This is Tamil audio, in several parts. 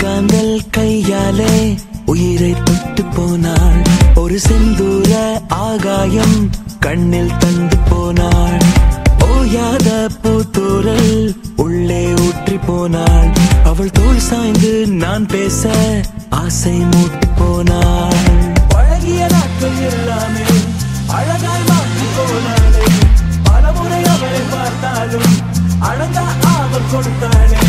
செங்காந்தல் கையாலே உயிரை தொட்டு போனாள். ஒரு செந்தூர ஆகாயம் கண்ணில் தந்து போனாள். ஓயாத பூத்தூரல் உள்ளே ஊற்றி போனாள். அவள் தோள் சாய்ந்து நான் பேச ஆசை மூட்டி போனாள். பழகிய நாட்கள் எல்லாமே அழகாய் மாற்றி போனாளே. பலமுறை அவளை பார்த்தாலும் அழகா அவள் கொடுத்தாளே.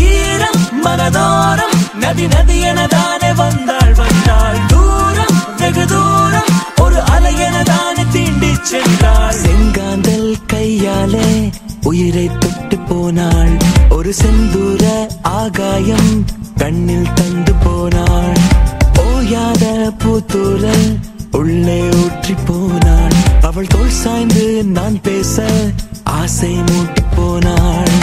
ஈரம் மனதோரம் நதி நதி எனதானே வந்தாள் வந்தாள். தூரம் வெகு தூரம் ஒரு அலை எனதானே தீண்டி சென்றாள். செங்காந்தல் கையாலே உயிரை தொட்டு போனாள். ஒரு செந்தூர ஆகாயம் கண்ணில் தந்து போனாள். ஓயாத பூத்தூரல் உள்ளே ஊற்றி போனாள். அவள் தோள் சாய்ந்து நான் பேச ஆசை மூட்டி போனாள்.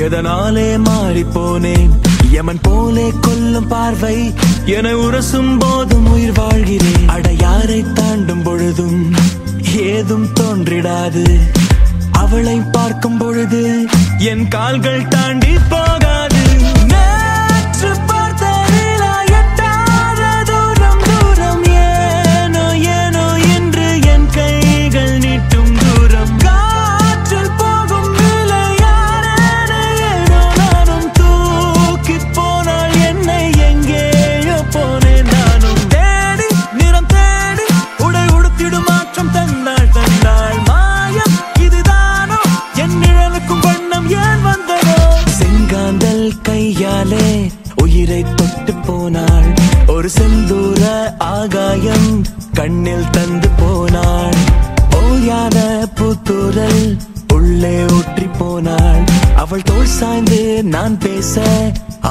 எதனாலே மாறி போனேன். யமன் போலே கொல்லும் பார்வை என உரசும் போதும் உயிர் வாழ்கிறேன். அடையாரை தாண்டும் பொழுதும் ஏதும் தோன்றிடாது. அவளை பார்க்கும் பொழுது என் கால்கள் தாண்டி போகாது. நேற்று பார்த்த நிலா எட்டாத தூரம் தூரம். ஏனோ ஏனோ என்று என் கைகள் நீட்டும் தூரம். காற்றில் போகும் கையாலே உயிரை தொட்டு போனாள். ஒரு செந்தூர ஆகாயம் கண்ணில் தந்து போனாள். ஓயாத பூத்தூரல் உள்ளே ஊற்றி போனாள். அவள் தோள் சாய்ந்து நான் பேச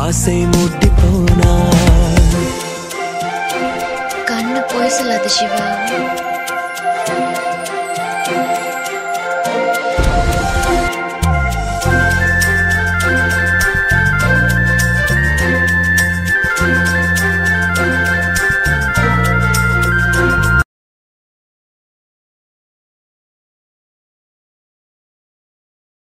ஆசை மூட்டி போனாள். கண்ணு போய் சொல்லாது சிவா.